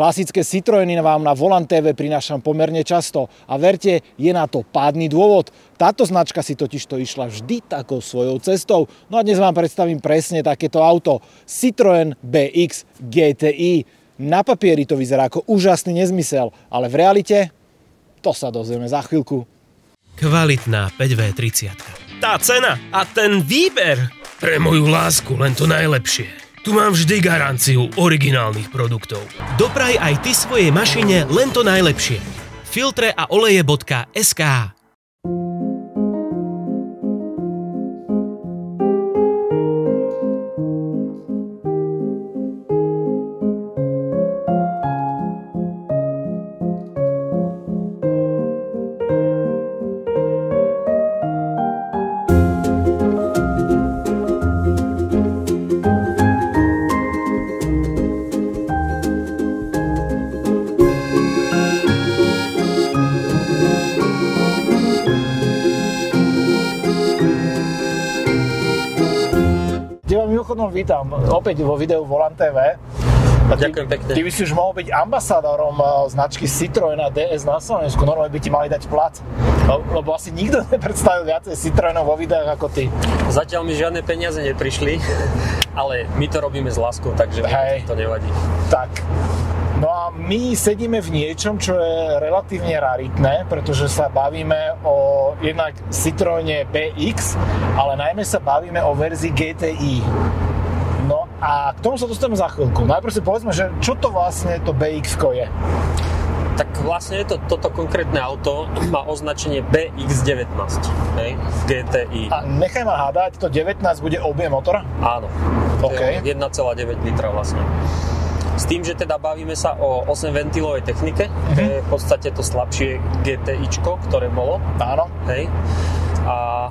Klasické Citroeny vám na Volant TV prinášam pomerne často a verte, je na to pádny dôvod. Táto značka si totižto išla vždy takou svojou cestou. No a dnes vám predstavím presne takéto auto. Citroën BX GTI. Na papieri to vyzerá ako úžasný nezmysel, ale v realite to sa dozvieme za chvíľku. Kvalitná 5V30. Tá cena a ten výber. Pre moju lásku len to najlepšie. Tu mám vždy garanciu originálnych produktov. Dopraj aj ty svojej mašine len to najlepšie. Filtre a oleje.sk. Vítam opäť vo videu Volant TV. Ďakujem pekne. Ty by si už mohol byť ambasádorom značky Citroën a DS na Slovensku. Normálne by ti mali dať plat. Lebo asi nikto nepredstavil viacej Citroënov vo videách ako ty. Zatiaľ mi žiadne peniaze neprišli, ale my to robíme s láskou, takže to nevadí. Tak. No a my sedíme v niečom, čo je relatívne raritné, pretože sa bavíme o jednak Citroëne BX, ale najmä sa bavíme o verzii GTI. No a k tomu sa dostaneme za chvíľku. Najprv si povedzme, že čo to vlastne to BX-ko je? Tak vlastne je toto konkrétne auto má označenie BX19, hej, v GTI. A nechaj ma hádať, to 19 bude objem motora? Áno, okay. 1,9 litra vlastne. S tým, že teda bavíme sa o 8-ventilovej technike, to je v podstate to slabšie GTIčko, ktoré bolo. Áno. Hej. A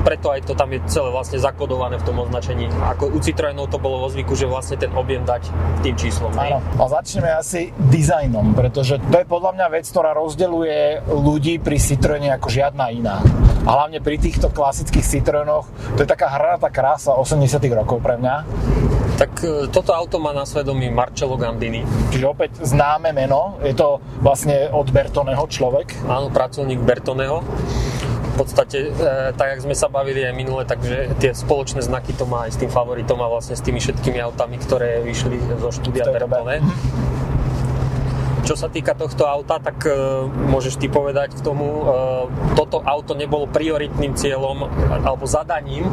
preto aj to tam je celé vlastne zakodované v tom označení. Ako u Citroenov to bolo vo zvyku, že vlastne ten objem dať tým číslom. Áno. A začneme asi dizajnom, pretože to je podľa mňa vec, ktorá rozdeľuje ľudí pri Citroene ako žiadna iná. A hlavne pri týchto klasických Citroenoch, to je taká hranatá krása 80 rokov pre mňa. Tak toto auto má na svedomí Marcello Gandini. Čiže opäť známe meno, je to vlastne od Bertoneho človek. Áno, pracovník Bertoneho. V podstate, tak jak sme sa bavili aj minule, takže tie spoločné znaky to má aj s tým favoritom a vlastne s tými všetkými autami, ktoré vyšli zo štúdia Bertone. Čo sa týka tohto auta, tak môžeš ty povedať k tomu, toto auto nebolo prioritným cieľom alebo zadaním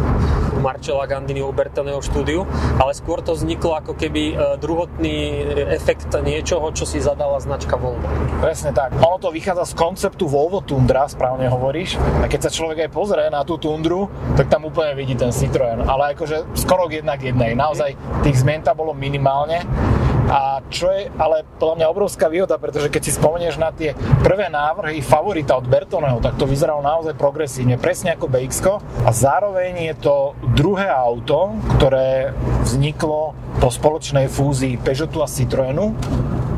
Marcella Gandiniho Bertoneho štúdiu, ale skôr to vzniklo ako keby druhotný efekt niečoho, čo si zadala značka Volvo. Presne tak. Ono to vychádza z konceptu Volvo Tundra, správne hovoríš. A keď sa človek aj pozrie na tú Tundru, tak tam úplne vidí ten Citroën. Ale akože skoro jednak jednej. Naozaj tých zmien tam bolo minimálne. A čo je ale podľa mňa obrovská výhoda, pretože keď si spomenieš na tie prvé návrhy favorita od Bertoneho, tak to vyzeralo naozaj progresívne, presne ako BX-ko. A zároveň je to druhé auto, ktoré vzniklo po spoločnej fúzii Peugeotu a Citroënu.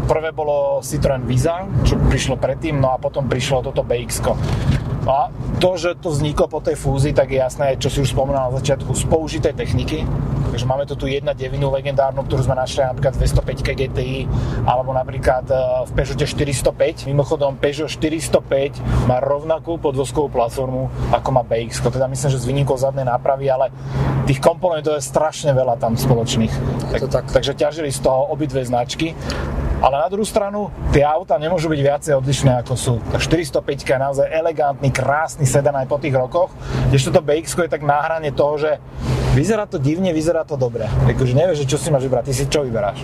Prvé bolo Citroën Visa, čo prišlo predtým, no a potom prišlo toto BX-ko. A to, že to vzniklo po tej fúzii, tak je jasné, čo si už spomínal na začiatku, z použitej techniky. Takže máme tu 1.9 legendárnu, ktorú sme našli napríklad v 205 GTI, alebo napríklad v Peugeote 405. Mimochodom, Peugeot 405 má rovnakú podvozkovú platformu, ako má BX. Teda myslím, že s výnimkou zadnej nápravy, ale tých komponentov je strašne veľa tam spoločných. Takže ťažili z toho obidve značky. Ale na druhú stranu, tie auta nemôžu byť viacej odlišné ako sú. Tak 405 je naozaj elegantný, krásny sedan aj po tých rokoch, kdežto to BX-ko je tak na hrane toho, že vyzerá to divne, vyzerá to dobre. Takže nevieš, čo si máš vybrať, ty si čo vyberáš?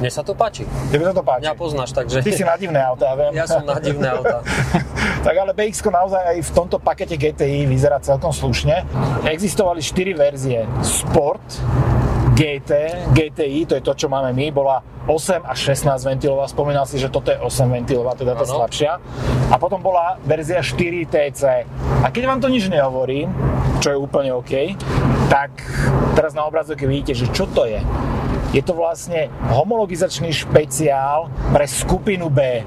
Mne sa to páči. Tebe sa to páči? Mňa poznáš, takže... Ty si na divné auta, ja viem. Ja som na divné auta. Tak ale BX-ko naozaj aj v tomto pakete GTI vyzerá celkom slušne. Existovali 4 verzie. Sport, GT, GTI, to je to, čo máme my, bola 8 a 16 ventilová, spomínal si, že toto je 8 ventilová, teda tá slabšia. A potom bola verzia 4 TC. A keď vám to nič nehovorí, čo je úplne OK, tak teraz na obrazovke vidíte, že čo to je. Je to vlastne homologizačný špeciál pre skupinu B.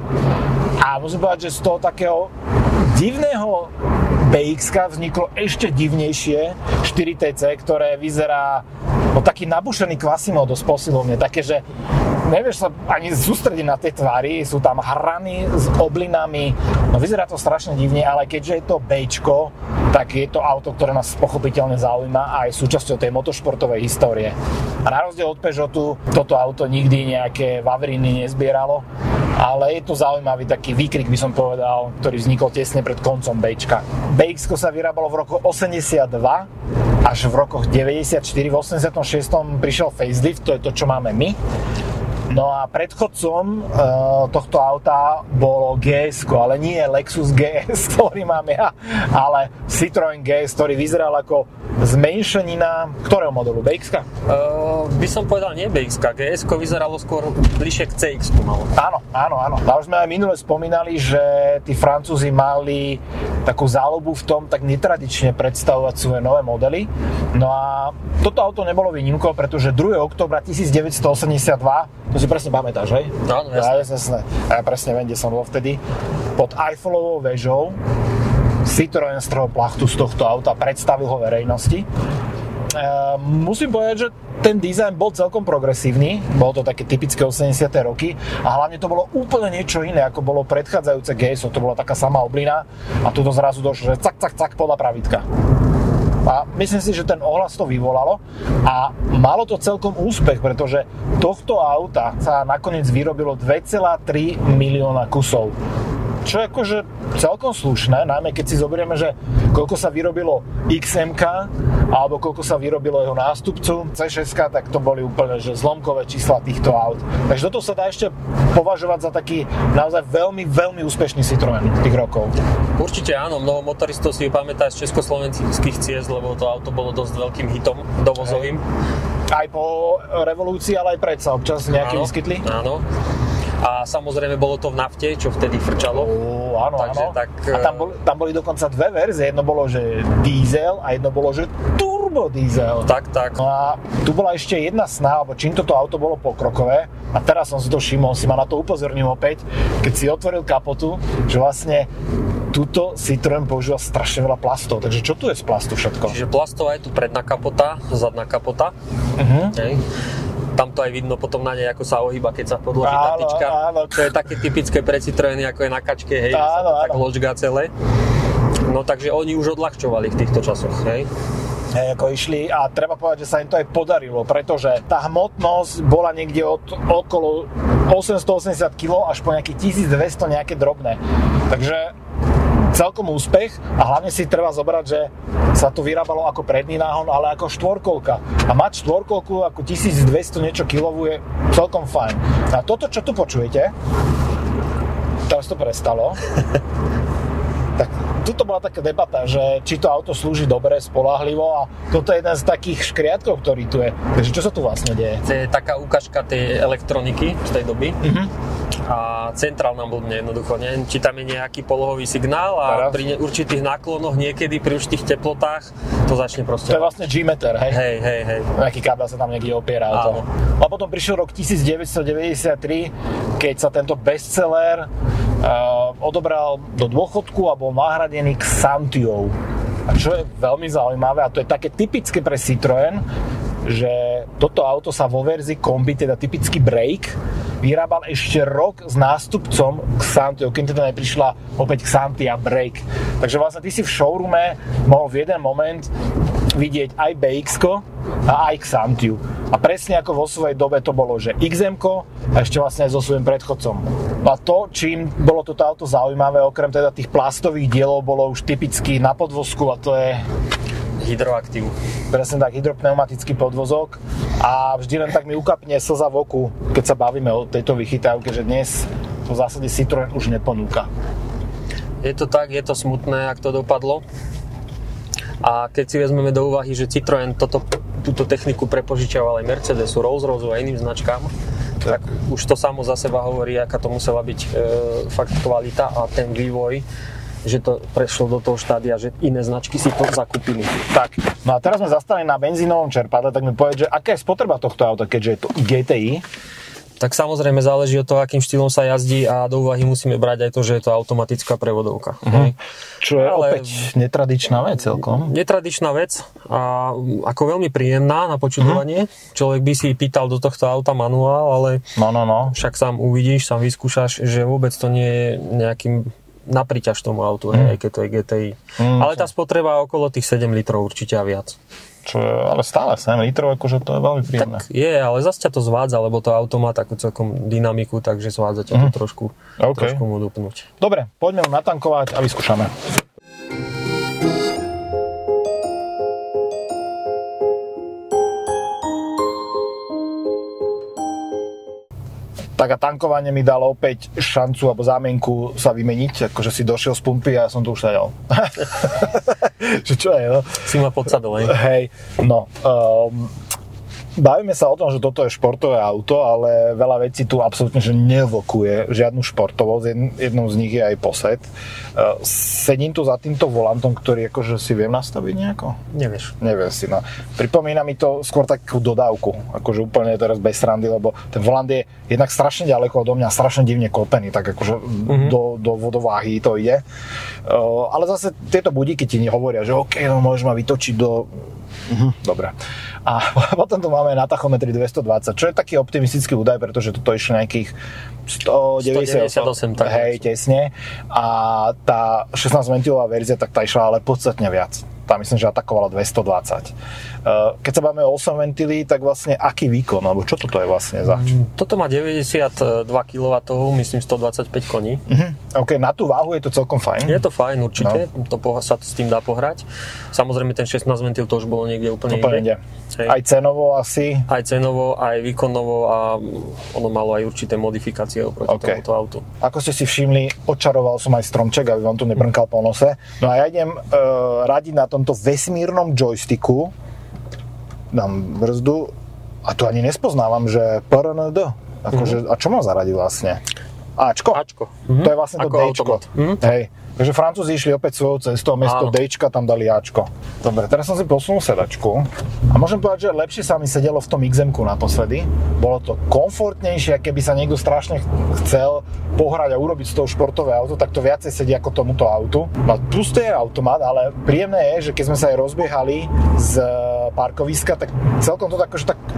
A musím povedať, že z toho takého divného BX-ka vzniklo ešte divnejšie 4TC, ktoré vyzerá taký nabušený Quasimodo z posilovne, také, že nevieš sa ani sústrediť na tie tvary, sú tam hrany s oblinami, no vyzerá to strašne divne, ale keďže je to Bčko, tak je to auto, ktoré nás pochopiteľne zaujíma a je súčasťou tej motošportovej histórie. A na rozdiel od Peugeotu, toto auto nikdy nejaké vavriny nezbieralo, ale je to zaujímavý taký výkrik, by som povedal, ktorý vznikol tesne pred koncom Bčka. BX-ko sa vyrábalo v roku 82 až v rokoch 94, v 86 prišiel facelift, to je to, čo máme my. No a predchodcom tohto auta bolo GS-ko, ale nie Lexus GS, ktorý mám ja, ale Citroën GS, ktorý vyzeral ako zmenšenina ktorého modelu? BX-ka? By som povedal nie BX-ka, GS-ko vyzeralo skôr bližšie k CX-ku malo. Áno. A už sme aj minule spomínali, že tí Francúzi mali takú záľubu v tom tak netradične predstavovať svoje nové modely. No a toto auto nebolo výnimkou, pretože 2. októbra 1982, to si presne pamätáš, hej? Áno, jasné. Ja presne viem, kde som bol vtedy. Pod Eiffelovou väžou Citroën strhol plachtu z tohto auta, predstavil ho verejnosti. Musím povedať, že ten dizajn bol celkom progresívny, bolo to také typické 80. roky a hlavne to bolo úplne niečo iné, ako bolo predchádzajúce GS, to bola taká sama oblina a tu to zrazu došlo, že cak podľa pravítka. A myslím si, že ten ohlas to vyvolalo a malo to celkom úspech, pretože tohto auta sa nakoniec vyrobilo 2,3 milióna kusov. Čo je akože celkom slušné, najmä keď si zoberieme, že koľko sa vyrobilo XM-ka alebo koľko sa vyrobilo jeho nástupcu C6-ka, tak to boli úplne že zlomkové čísla týchto aut. Takže toto sa dá ešte považovať za taký naozaj veľmi, veľmi úspešný Citroën tých rokov. Určite áno, mnoho motoristov si pamätá z československých ciest, lebo to auto bolo dosť veľkým hitom dovozovým. Aj po revolúcii, ale aj predsa občas nejaké vyskytli. Áno. A samozrejme bolo to v nafte, čo vtedy frčalo. Áno. Tak, a tam boli dokonca dve verzie. Jedno bolo, že diesel a jedno bolo, že turbo diesel. Tak. No a tu bola ešte jedna sná, alebo čím toto auto bolo pokrokové. A teraz som si to všimol, si ma na to upozornil opäť, keď si otvoril kapotu, že vlastne túto Citroën používa strašne veľa plastov. Takže čo tu je z plastu všetko? Čiže plastová je tu predná kapota, zadná kapota. Hej. Tam to aj vidno potom na nej, ako sa ohýba, keď sa podloží tá tyčka. Áno. To je také typické pre Citroëny, ako je na kačke, hej, že sa to tak ložgá celé. No takže oni už odľahčovali v týchto časoch, hej. Ako išli a treba povedať, že sa im to aj podarilo, pretože tá hmotnosť bola niekde od okolo 880 kg až po nejakých 1200 nejaké drobné. Takže celkom úspech a hlavne si treba zobrať, že sa to vyrábalo ako predný náhon, ale ako štvorkolka. A mať štvorkolku ako 1200 niečo kilovú je celkom fajn. A toto, čo tu počujete, teraz to prestalo, tak tuto bola taká debata, že či to auto slúži dobre, spoľahlivo a toto je jeden z takých škriatkov, ktorý tu je. Takže čo sa tu vlastne deje? To je taká ukážka tej elektroniky z tej doby. A centrál nám blbne jednoducho, neviem, či tam je nejaký polohový signál a pri určitých náklonoch niekedy, pri určitých teplotách to začne proste. To je vlastne G-meter, hej? Hej. Nejaký kábel sa tam niekde opiera o to. A potom prišiel rok 1993, keď sa tento bestseller odobral do dôchodku a bol nahradený Xantiou. A čo je veľmi zaujímavé, a to je také typické pre Citroën, že toto auto sa vo verzii kombi, teda typický break, vyrábal ešte rok s nástupcom Xantiou, keď teda neprišla opäť Xantia Break. Takže vlastne ty si v showroome mohol v jeden moment vidieť aj BX-ko a aj Xantiu. A presne ako vo svojej dobe to bolo, že XM-ko a ešte vlastne aj so svojím predchodcom. A to, čím bolo toto auto zaujímavé, okrem teda tých plastových dielov, bolo už typicky na podvozku a to je Hydroaktív. Presne tak, hydropneumatický podvozok a vždy len tak mi ukapne slza v oku, keď sa bavíme o tejto vychytávke, že dnes to v zásade Citroën už neponúka. Je to tak, je to smutné, ak to dopadlo. A keď si vezmeme do úvahy, že Citroën túto techniku prepožičiaval aj Mercedesu, Rolls-Royce a iným značkám, tak už to samo za seba hovorí, aká to musela byť fakt kvalita a ten vývoj, že to prešlo do toho štádia, že iné značky si to zakúpili. Tak, no a teraz sme zastali na benzínovom čerpadle, tak mi povedz, že aká je spotreba tohto auta, keďže je to GTI? Tak samozrejme záleží od toho, akým štýlom sa jazdí a do úvahy musíme brať aj to, že je to automatická prevodovka. Čo je opäť netradičná vec celkom. Netradičná vec a ako veľmi príjemná na počúvanie. Človek by si pýtal do tohto auta manuál, ale však sám uvidíš, sám vyskúšaš, že vôbec to nie je nejakým na príťaž tomu autu, aj keď to je GTI. Ale tá spotreba okolo tých 7 litrov určite a viac. Čo je, ale stále 7 litrov, akože to je veľmi príjemné. Tak je, ale zase ťa to zvádza, lebo to auto má takú celkom dynamiku, takže zvádza ťa to trošku mu dupnúť. Dobre, poďme natankovať a vyskúšame. Tak a tankovanie mi dalo opäť šancu alebo zámienku sa vymeniť, akože si došiel z pumpy a ja som tu už sedel. Čo je, no? Si ma podsadol, hej. No, bavíme sa o tom, že toto je športové auto, ale veľa vecí tu absolútne že neevokuje žiadnu športovosť. Jednou z nich je aj posed. Sedím tu za týmto volantom, ktorý akože si viem nastaviť nejako? Nevieš. Neviem si, no. Pripomína mi to skôr takú dodávku, akože úplne teraz bez srandy, lebo ten volant je jednak strašne ďaleko odo mňa, strašne divne klopený, tak akože do vodováhy to ide. Ale zase tieto budíky ti hovoria, že OK, no môžeš ma vytočiť do... Dobre. A potom tu máme na tachometri 220, čo je taký optimistický údaj, pretože toto išlo nejakých 198, tak hej, tesne. A tá 16 ventilová verzia, tak tá išla ale podstatne viac. Tá myslím, že atakovala 220. Keď sa bavíme o 8 ventily, tak vlastne aký výkon, alebo čo toto je vlastne zač? Toto má 92 kW, myslím 125 koní. OK, na tú váhu je to celkom fajn. Je to fajn, určite, sa s tým dá pohrať. Samozrejme ten 16 ventil to už bolo niekde úplne inde. Aj cenovo asi? Aj cenovo, aj výkonovo a ono malo aj určité modifikácie oproti tomuto autu. Ako ste si všimli, odčaroval som aj stromček, aby vám tu nebrnkal po nose. No a ja idem radiť na tomto vesmírnom joysticku, dám brzdu a tu ani nespoznávam, že PRND. Akože, a čo mám zaradiť vlastne? Ačko? To je vlastne to Dčko. Hej. Takže Francúzi išli opäť svojou cestou, miesto Dčka tam dali Ačko. Dobre, teraz som si posunul sedačku a môžem povedať, že lepšie sa mi sedelo v tom XM-ku naposledy. Bolo to komfortnejšie, keby sa niekto strašne chcel pohrať a urobiť z toho športové auto, tak to viacej sedí ako tomuto autu. No, plus to je automat, ale príjemné je, že keď sme sa aj rozbiehali z parkoviska, tak celkom to tak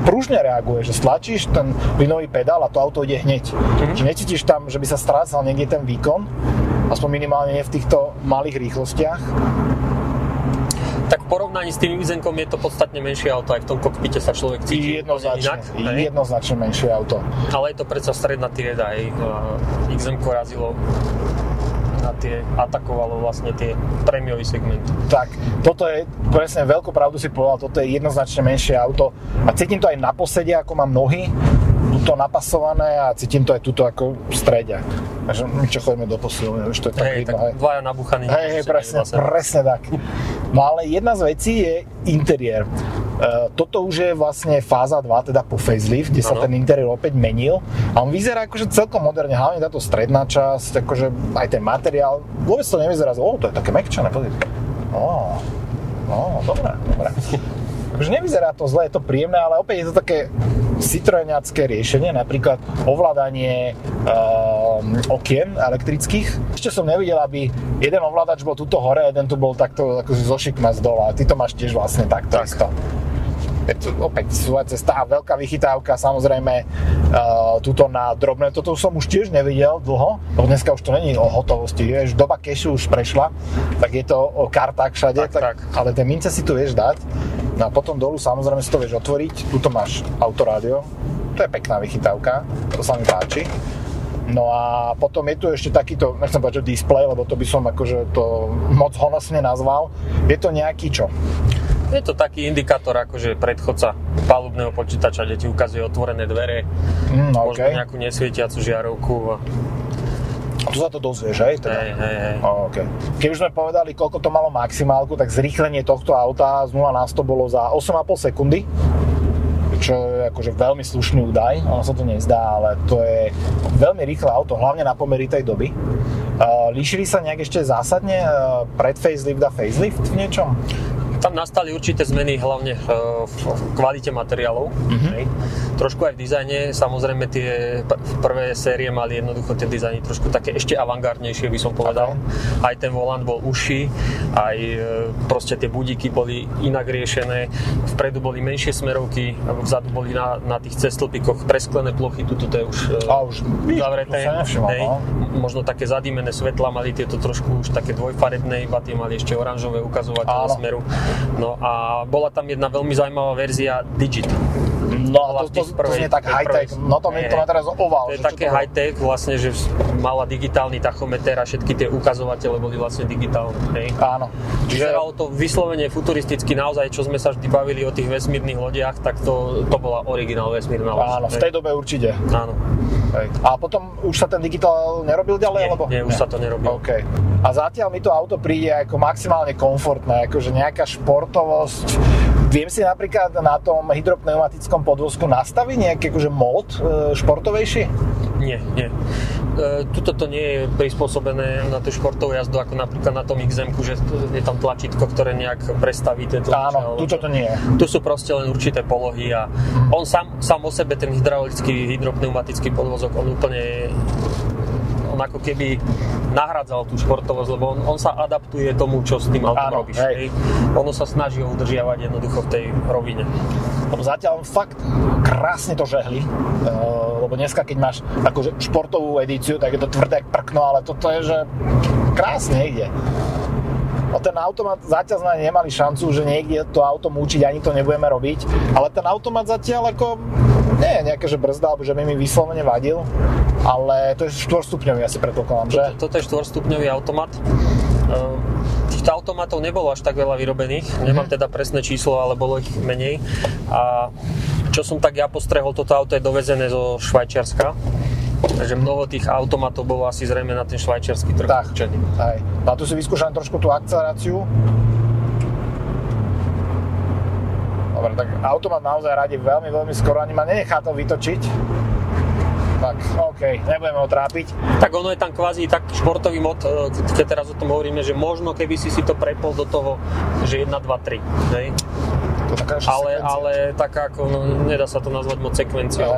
pružne reaguje, že stlačíš ten plynový pedál a to auto ide hneď. Že necítiš tam, že by sa strácal niekde ten výkon, aspoň minimálne nie v týchto malých rýchlostiach. Tak v porovnaní s tým XM-kom je to podstatne menšie auto, aj v tom kokpite sa človek cíti jednoznačne menšie auto. Ale je to predsa stredná trieda, aj XM-ko razilo atakovalo vlastne tie prémiový segment. Tak, toto je presne veľkú pravdu si povedal, toto je jednoznačne menšie auto a cítim to aj na posede, ako mám nohy tuto napasované a cítim to aj tuto ako v strede. Takže my čo chodíme do posilne, už to je tak vidno. Tak dvaja nabuchaní. Presne tak. No ale jedna z vecí je interiér. Toto už je vlastne fáza 2, teda po facelift, kde sa ten interiér opäť menil a on vyzerá akože celkom moderne, hlavne táto stredná časť, akože aj ten materiál, vôbec to nevyzerá, to je také mäkčané, pozrite. Dobre. Takže nevyzerá to zle, je to príjemné, ale opäť je to také citroeniacké riešenie, napríklad ovládanie okien elektrických. Ešte som nevidel, aby jeden ovládač bol tuto hore, jeden tu bol takto akože zo šikma z dola. Ty to máš tiež vlastne takto isto. Je to opäť svoja cesta a veľká vychytávka, samozrejme tuto na drobné. Toto som už tiež nevidel dlho, lebo dneska už to není o hotovosti. Vieš, doba cashu už prešla, tak je to o kartách všade, tak. Ale tie mince si tu vieš dať. No a potom dolu samozrejme si to vieš otvoriť. Tuto máš autorádio, to je pekná vychytávka, to sa mi páči. No a potom je tu ešte takýto, nechcem povedať, že displej, lebo to by som akože to moc honosne nazval. Je to nejaký čo? Je to taký indikátor, akože predchodca palubného počítača, kde ti ukazuje otvorené dvere, možno nejakú nesvietiacu žiarovku. A tu sa to dozvieš, hej? Teda? Hej. Okay. Keď už sme povedali, koľko to malo maximálku, tak zrýchlenie tohto auta z 0 na 100 bolo za 8,5 sekundy, čo je akože veľmi slušný údaj, ono sa to nezdá, ale to je veľmi rýchle auto, hlavne na pomery tej doby. Líšili sa nejak ešte zásadne pred facelift a facelift v niečom? Tam nastali určité zmeny, hlavne v kvalite materiálov. Trošku aj v dizajne, samozrejme tie prvé série mali jednoducho tie dizajny trošku také ešte avantgardnejšie, by som povedal. Aj ten volant bol užší, aj proste tie budíky boli inak riešené, vpredu boli menšie smerovky, vzadu boli na tých cestlpíkoch presklené plochy, tuto to je už zavreté. Možno také zadímené svetla, mali tieto trošku už také dvojfarebné, iba tie mali ešte oranžové ukazovatele smeru. No a bola tam jedna veľmi zaujímavá verzia Digit. No a to znie tak high-tech, no to má teraz oval. To je také high-tech vlastne, že mala digitálny tachometer a všetky tie ukazovatele boli vlastne digitálne. Hej. Áno. Vyzeralo to vyslovene futuristicky, naozaj, čo sme sa vždy bavili o tých vesmírnych lodiach, tak to bola originál vesmírna loď. Áno, v tej dobe určite. Áno. Hej. A potom už sa ten digitál nerobil ďalej? Nie, už sa to nerobil. Okay. A zatiaľ mi to auto príde ako maximálne komfortné, akože nejaká športovosť. Viem si napríklad na tom hydropneumatickom podvozku nastaviť nejaký akože mód športovejší? Nie. Tuto to nie je prispôsobené na tú športovú jazdu, ako napríklad na tom XM-ku, že je tam tlačítko, ktoré nejak prestaví tieto. Áno, tuto to nie je. Tu sú proste len určité polohy a on sám o sebe, ten hydraulický hydropneumatický podvozok, on ako keby nahradzal tú športovosť, lebo on sa adaptuje tomu, čo s tým autom robíš. Ono sa snaží ho udržiavať jednoducho v tej rovine. Zatiaľ fakt krásne to žehli, lebo dneska, keď máš akože športovú edíciu, tak je to tvrdé jak prkno, ale toto je, že krásne ide. No ten automat zatiaľ sme nemali šancu, že niekde to auto múčiť, ani to nebudeme robiť, ale ten automat zatiaľ ako nie je nejaké, že brzda, alebo že by mi vyslovene vadil, ale to je 4-stupňový, asi predpokladám, že? Toto je 4-stupňový automat. Týchto automatov nebolo až tak veľa vyrobených, nemám teda presné číslo, ale bolo ich menej. A čo som tak ja postrehol, toto auto je dovezené zo Švajčiarska. Takže mnoho tých automatov bolo asi zrejme na ten švajčiarsky trh určený. A tu si vyskúšam trošku tú akceleráciu. Dobre, tak automat naozaj radí veľmi, veľmi skoro, ani ma nenechá to vytočiť. Tak, OK, nebudeme ho trápiť. Tak ono je tam kvázi tak športový mod, keď teraz o tom hovoríme, že možno keby si to prepol do toho, že 1, 2, 3, hej? Ale taká ako, nedá sa to nazvať moc sekvenciou.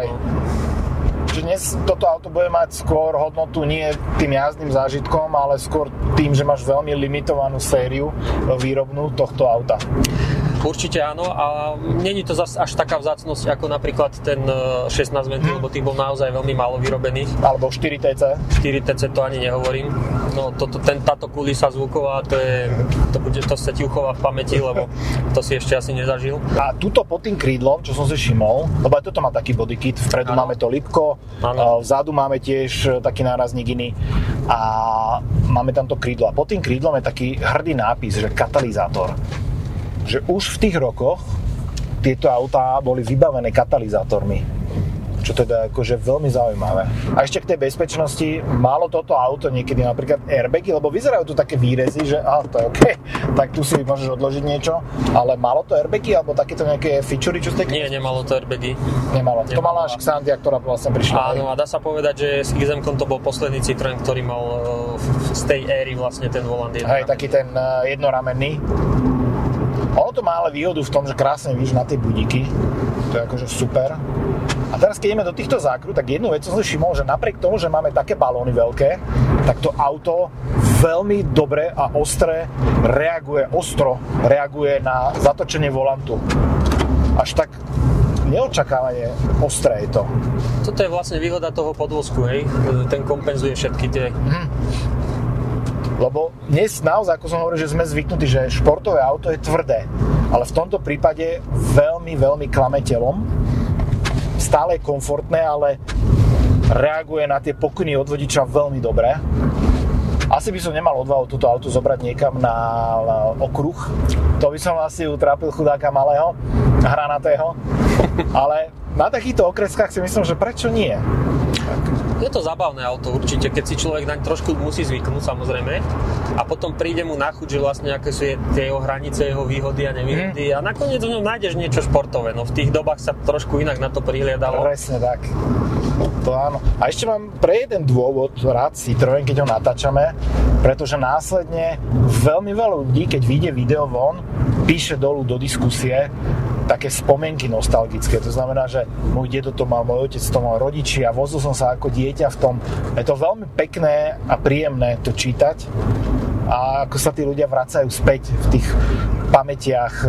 Dnes toto auto bude mať skôr hodnotu nie tým jazdným zážitkom, ale skôr tým, že máš veľmi limitovanú sériu výrobnú tohto auta. Určite áno, a není to zase až taká vzácnosť ako napríklad ten 16 ventil, lebo tých bol naozaj veľmi málo vyrobených. Alebo 4TC. 4TC to ani nehovorím. No táto kulisa zvuková, to sa ti uchová v pamäti, lebo to si ešte asi nezažil. A tuto pod tým krídlom, čo som si všimol, lebo aj toto má taký bodykit, vpredu máme to lipko, vzadu máme tiež taký nárazník iný a máme tam to krídlo. A pod tým krídlom je taký hrdý nápis, že katalizátor. Že už v tých rokoch tieto autá boli vybavené katalizátormi, čo teda akože veľmi zaujímavé. A ešte k tej bezpečnosti, malo toto auto niekedy napríklad airbagy, lebo vyzerajú tu také výrezy, že to je OK, tak tu si môžeš odložiť niečo, ale malo to airbagy alebo takéto nejaké featurey, čo ste... Nie, nemalo to airbagy. Nemalo. To mala až Xantia, ktorá vlastne prišla. Áno, a dá sa povedať, že s XM-kom to bol posledný Citroën, ktorý mal z tej éry vlastne ten volant jednoramenný. Hej, taký ten jednoramenný. Ono to má ale výhodu v tom, že krásne vidíš na tie budíky, to je akože super. A teraz keď ideme do týchto zákrut, tak jednu vec som si všimol, že napriek tomu, že máme také balóny veľké, tak to auto veľmi dobre a ostro reaguje na zatočenie volantu. Až tak neočakávanie ostré je to. Toto je vlastne výhoda toho podvozku, hej? Ten kompenzuje všetky tie... Lebo dnes naozaj, ako som hovoril, že sme zvyknutí, že športové auto je tvrdé, ale v tomto prípade veľmi, veľmi klame telom. Stále je komfortné, ale reaguje na tie pokyny od vodiča veľmi dobre. Asi by som nemal odvahu túto auto zobrať niekam na okruh. To by som asi utrápil chudáka malého, hranatého. Ale na takýchto okreskách si myslím, že prečo nie? Je to zábavné auto určite, keď si človek naň trošku musí zvyknúť samozrejme a potom príde mu na chuť, že vlastne aké sú tie jeho hranice, jeho výhody a nevýhody a nakoniec v ňom nájdeš niečo športové, no v tých dobách sa trošku inak na to prihliadalo. Presne tak. To áno. A ešte mám pre jeden dôvod rád Citroën, keď ho natáčame, pretože následne veľmi veľa ľudí, keď vyjde video von, píše dolu do diskusie, také spomienky nostalgické. To znamená, že môj dedo to mal, môj otec to mal, rodičia, vozil som sa ako dieťa v tom. Je to veľmi pekné a príjemné to čítať a ako sa tí ľudia vracajú späť v tých pamätiach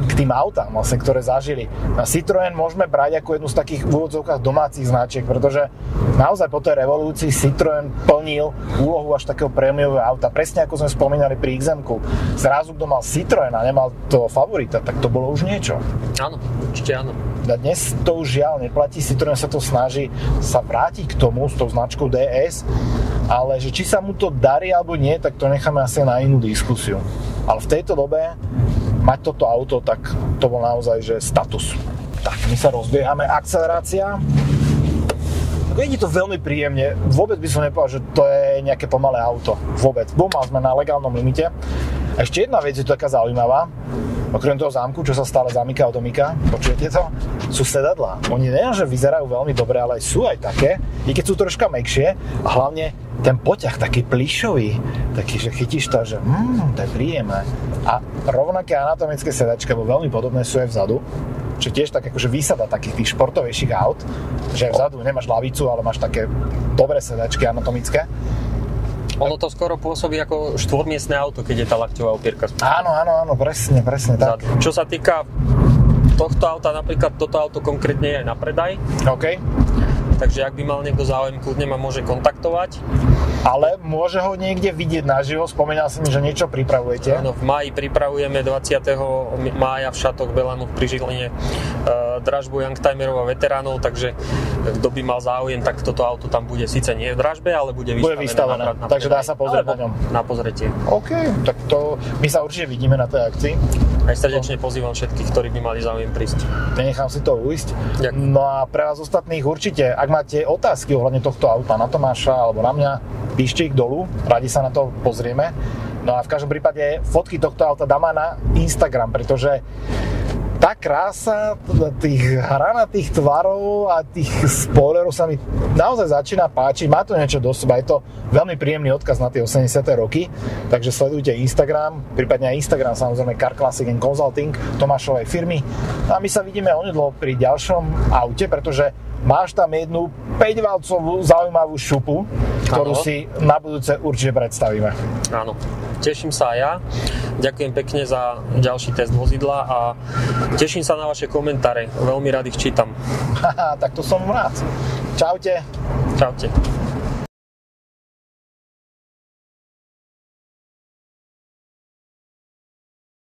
k tým autám, vlastne, ktoré zažili. A Citroën môžeme brať ako jednu z takých v úvodzovkách domácich značiek, pretože naozaj po tej revolúcii Citroën plnil úlohu až takého prémiového auta. Presne ako sme spomínali pri XM-ku. Zrazu, kto mal Citroën a nemal toho favorita, tak to bolo už niečo. Áno, určite áno. A dnes to už žiaľ neplatí. Citroën sa to snaží sa vrátiť k tomu s tou značkou DS, ale že či sa mu to darí alebo nie, tak to necháme asi na inú diskusiu. Ale v tejto dobe mať toto auto, tak to bol naozaj že status. Tak, my sa rozbiehame. Akcelerácia. Ide to veľmi príjemne. Vôbec by som nepovedal, že to je nejaké pomalé auto. Vôbec. Bomal sme na legálnom limite. A ešte jedna vec je to taká zaujímavá. Okrem toho zámku, čo sa stále zamyká, odomyká, počujete to? Sú sedadlá. Oni neviem, že vyzerajú veľmi dobre, ale sú aj také, i keď sú troška mäkšie a hlavne ten poťah taký plyšový, taký, že chytíš to, že to je príjemné. A rovnaké anatomické sedačky, bo veľmi podobné sú aj vzadu, čo tiež tak akože výsada takých tých športovejších aut, že vzadu nemáš lavicu, ale máš také dobré sedačky anatomické. Ono to skoro pôsobí ako štvormiestne auto, keď je tá lakťová opierka. Áno, presne tak. Čo sa týka tohto auta, napríklad toto auto konkrétne je na predaj. OK. Takže ak by mal niekto záujem, kľudne ma môže kontaktovať. Ale môže ho niekde vidieť naživo, spomínal si mi, že niečo pripravujete. Áno, v máji pripravujeme 20. mája v Šatoch Belanu pri Žiline dražbu Youngtimerov a veteránov, takže kto by mal záujem, tak toto auto tam bude síce nie v dražbe, ale bude vystavené. Takže dá sa pozrieť na ňom. Na pozretie. OK, tak to my sa určite vidíme na tej akcii. Aj srdečne pozývam všetkých, ktorí by mali záujem prísť. Nenechám si to ujsť. Ďakujem. No a pre vás ostatných určite, ak máte otázky ohľadne tohto auta na Tomáša alebo na mňa, píšte ich dolu, radi sa na to pozrieme. No a v každom prípade fotky tohto auta dáme na Instagram, pretože tá krása tých hranatých tvarov a tých spoilerov sa mi naozaj začína páčiť. Má to niečo do seba, je to veľmi príjemný odkaz na tie 80. roky, takže sledujte Instagram, prípadne aj Instagram, samozrejme Car Classic & Consulting, Tomášovej firmy. A my sa vidíme onedlo pri ďalšom aute, pretože máš tam jednu 5-valcovú zaujímavú šupu, ktorú si na budúce určite predstavíme. Áno, teším sa aj ja. Ďakujem pekne za ďalší test vozidla a teším sa na vaše komentáre. Veľmi rád ich čítam. Tak to som rád. Čaute. Čaute.